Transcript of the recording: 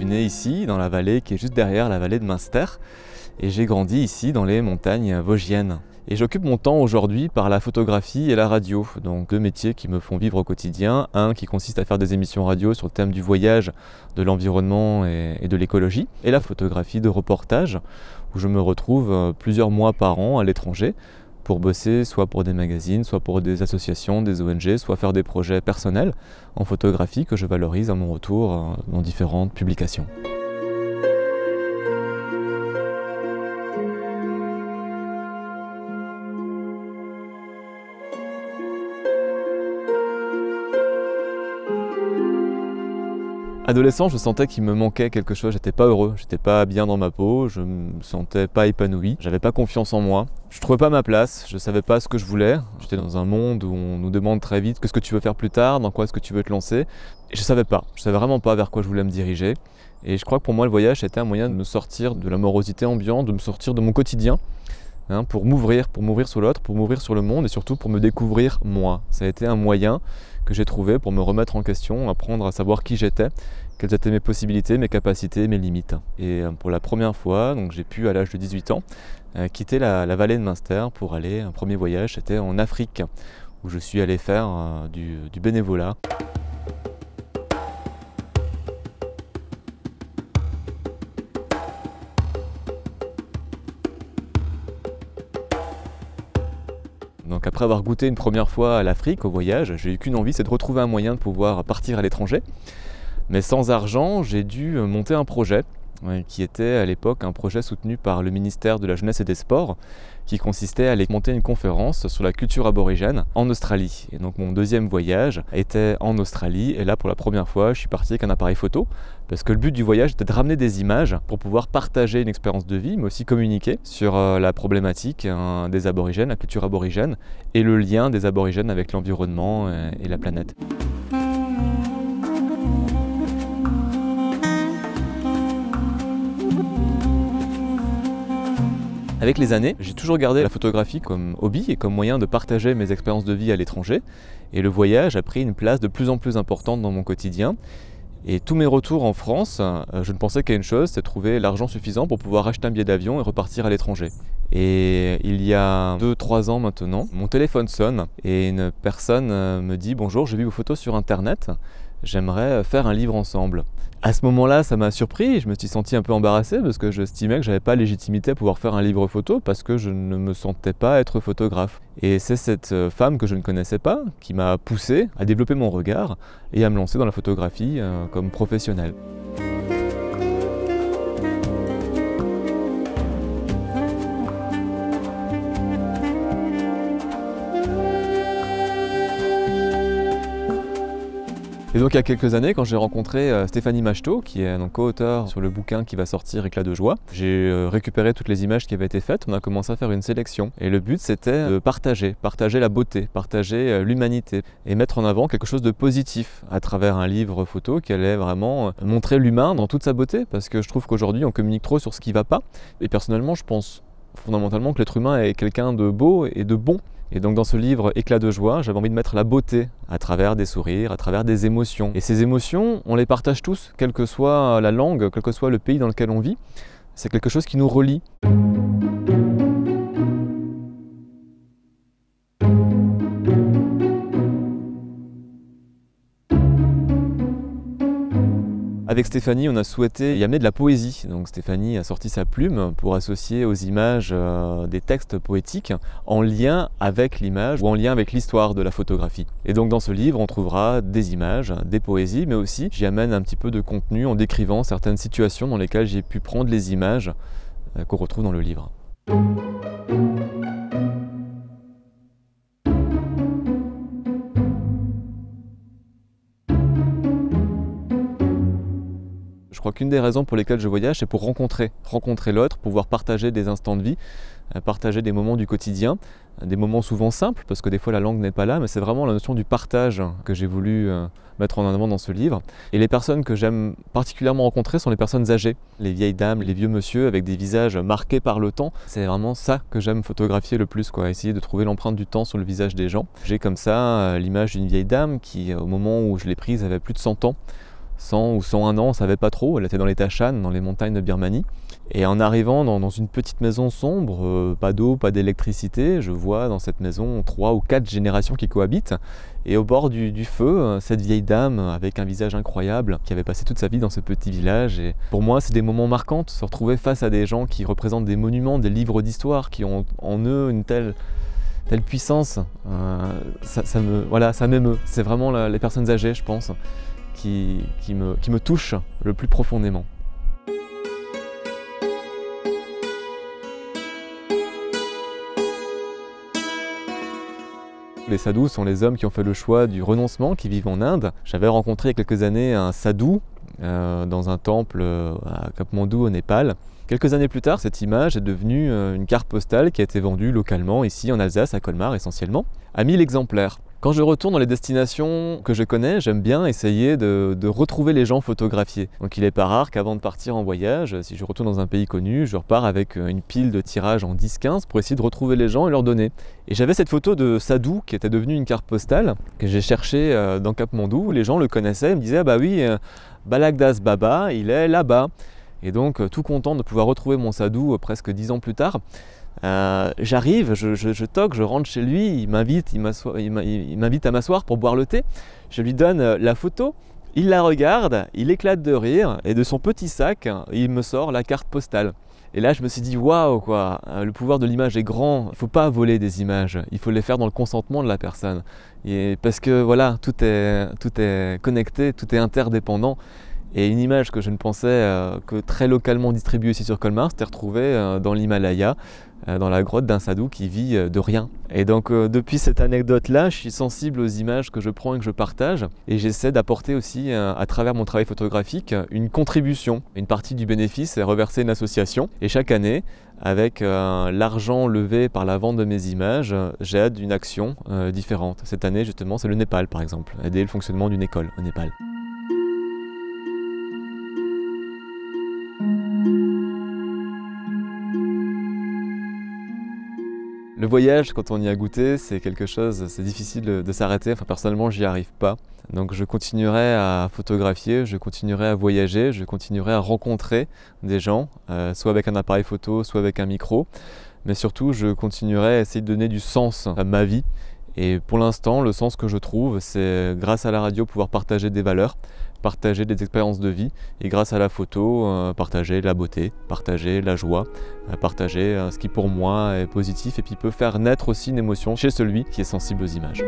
né ici, dans la vallée qui est juste derrière la vallée de Münster, et j'ai grandi ici dans les montagnes vosgiennes. Et j'occupe mon temps aujourd'hui par la photographie et la radio, donc deux métiers qui me font vivre au quotidien. Un qui consiste à faire des émissions radio sur le thème du voyage, de l'environnement et de l'écologie, et la photographie de reportage, où je me retrouve plusieurs mois par an à l'étranger, pour bosser soit pour des magazines, soit pour des associations, des ONG, soit faire des projets personnels en photographie que je valorise à mon retour dans différentes publications. Adolescent, je sentais qu'il me manquait quelque chose, j'étais pas heureux, j'étais pas bien dans ma peau, je me sentais pas épanoui, j'avais pas confiance en moi, je trouvais pas ma place, je savais pas ce que je voulais. J'étais dans un monde où on nous demande très vite qu'est-ce que tu veux faire plus tard, dans quoi est-ce que tu veux te lancer, et je savais vraiment pas vers quoi je voulais me diriger. Et je crois que pour moi le voyage était un moyen de me sortir de la morosité ambiante, de me sortir de mon quotidien, pour m'ouvrir sur l'autre, pour m'ouvrir sur le monde et surtout pour me découvrir moi. Ça a été un moyen que j'ai trouvé pour me remettre en question, apprendre à savoir qui j'étais, quelles étaient mes possibilités, mes capacités, mes limites. Et pour la première fois, j'ai pu à l'âge de 18 ans quitter la vallée de Münster pour aller, un premier voyage, c'était en Afrique, où je suis allé faire du bénévolat. Donc après avoir goûté une première fois à l'Afrique, au voyage, j'ai eu qu'une envie, c'est de retrouver un moyen de pouvoir partir à l'étranger. Mais sans argent, j'ai dû monter un projet qui était à l'époque un projet soutenu par le ministère de la Jeunesse et des Sports, qui consistait à aller monter une conférence sur la culture aborigène en Australie. Et donc mon deuxième voyage était en Australie, et là pour la première fois je suis parti avec un appareil photo, parce que le but du voyage était de ramener des images pour pouvoir partager une expérience de vie, mais aussi communiquer sur la problématique des aborigènes, la culture aborigène, et le lien des aborigènes avec l'environnement et la planète. Avec les années, j'ai toujours gardé la photographie comme hobby et comme moyen de partager mes expériences de vie à l'étranger. Et le voyage a pris une place de plus en plus importante dans mon quotidien. Et tous mes retours en France, je ne pensais qu'à une chose, c'est trouver l'argent suffisant pour pouvoir acheter un billet d'avion et repartir à l'étranger. Et il y a 2-3 ans maintenant, mon téléphone sonne et une personne me dit « Bonjour, j'ai vu vos photos sur internet, j'aimerais faire un livre ensemble ». À ce moment-là, ça m'a surpris, je me suis senti un peu embarrassé parce que j'estimais que je n'avais pas légitimité à pouvoir faire un livre photo parce que je ne me sentais pas être photographe. Et c'est cette femme que je ne connaissais pas qui m'a poussé à développer mon regard et à me lancer dans la photographie comme professionnel. Et donc il y a quelques années, quand j'ai rencontré Stéphanie Macheteau, qui est co-auteure sur le bouquin qui va sortir Éclat de joie, j'ai récupéré toutes les images qui avaient été faites, on a commencé à faire une sélection. Et le but c'était de partager la beauté, partager l'humanité et mettre en avant quelque chose de positif à travers un livre photo qui allait vraiment montrer l'humain dans toute sa beauté, parce que je trouve qu'aujourd'hui on communique trop sur ce qui ne va pas. Et personnellement je pense fondamentalement que l'être humain est quelqu'un de beau et de bon. Et donc dans ce livre Éclat de joie, j'avais envie de mettre la beauté à travers des sourires, à travers des émotions. Et ces émotions, on les partage tous, quelle que soit la langue, quel que soit le pays dans lequel on vit. C'est quelque chose qui nous relie. Avec Stéphanie, on a souhaité y amener de la poésie. Donc Stéphanie a sorti sa plume pour associer aux images des textes poétiques en lien avec l'image ou en lien avec l'histoire de la photographie. Et donc dans ce livre, on trouvera des images, des poésies, mais aussi j'y amène un petit peu de contenu en décrivant certaines situations dans lesquelles j'ai pu prendre les images qu'on retrouve dans le livre. Je crois qu'une des raisons pour lesquelles je voyage, c'est pour rencontrer l'autre, pouvoir partager des instants de vie, partager des moments du quotidien, des moments souvent simples, parce que des fois la langue n'est pas là, mais c'est vraiment la notion du partage que j'ai voulu mettre en avant dans ce livre. Et les personnes que j'aime particulièrement rencontrer sont les personnes âgées, les vieilles dames, les vieux monsieur avec des visages marqués par le temps. C'est vraiment ça que j'aime photographier le plus, essayer de trouver l'empreinte du temps sur le visage des gens. J'ai comme ça l'image d'une vieille dame qui, au moment où je l'ai prise, avait plus de 100 ans. 100 ou 101 ans, on ne savait pas trop. Elle était dans les Tachan, dans les montagnes de Birmanie. Et en arrivant dans une petite maison sombre, pas d'eau, pas d'électricité, je vois dans cette maison 3 ou 4 générations qui cohabitent. Et au bord du feu, cette vieille dame avec un visage incroyable qui avait passé toute sa vie dans ce petit village. Et pour moi, c'est des moments marquants, se retrouver face à des gens qui représentent des monuments, des livres d'histoire, qui ont en eux une telle puissance. Ça m'émeut. C'est vraiment les personnes âgées, je pense, qui me touchent le plus profondément. Les sadhus sont les hommes qui ont fait le choix du renoncement, qui vivent en Inde. J'avais rencontré il y a quelques années un sadhu dans un temple à Kathmandu au Népal. Quelques années plus tard, cette image est devenue une carte postale qui a été vendue localement, ici en Alsace, à Colmar essentiellement, à 1000 exemplaires. Quand je retourne dans les destinations que je connais, j'aime bien essayer de retrouver les gens photographiés. Donc il n'est pas rare qu'avant de partir en voyage, si je retourne dans un pays connu, je repars avec une pile de tirages en 10-15 pour essayer de retrouver les gens et leur donner. Et j'avais cette photo de sadhu qui était devenue une carte postale, que j'ai cherchée dans Kathmandu. Les gens le connaissaient, ils me disaient « Ah bah oui, Balagdas Baba, il est là-bas ». Et donc tout content de pouvoir retrouver mon sadhu presque 10 ans plus tard. J'arrive, je toque, je rentre chez lui, il m'invite à m'asseoir pour boire le thé. Je lui donne la photo, il la regarde, il éclate de rire et de son petit sac, il me sort la carte postale. Et là je me suis dit waouh quoi, le pouvoir de l'image est grand, il ne faut pas voler des images, il faut les faire dans le consentement de la personne. Et parce que voilà, tout est connecté, tout est interdépendant. Et une image que je ne pensais que très localement distribuée ici sur Colmar, c'était retrouvée dans l'Himalaya, dans la grotte d'un sadhu qui vit de rien. Et donc depuis cette anecdote-là, je suis sensible aux images que je prends et que je partage. Et j'essaie d'apporter aussi, à travers mon travail photographique, une contribution. Une partie du bénéfice est reversée à une association. Et chaque année, avec l'argent levé par la vente de mes images, j'aide une action différente. Cette année, justement, c'est le Népal, par exemple. Aider le fonctionnement d'une école au Népal. Le voyage, quand on y a goûté, c'est quelque chose, c'est difficile de s'arrêter. Enfin, personnellement, j'y arrive pas. Donc je continuerai à photographier, je continuerai à voyager, je continuerai à rencontrer des gens, soit avec un appareil photo, soit avec un micro. Mais surtout, je continuerai à essayer de donner du sens à ma vie. Et pour l'instant, le sens que je trouve, c'est grâce à la radio pouvoir partager des valeurs, partager des expériences de vie, et grâce à la photo, partager la beauté, partager la joie, partager ce qui pour moi est positif et puis peut faire naître aussi une émotion chez celui qui est sensible aux images.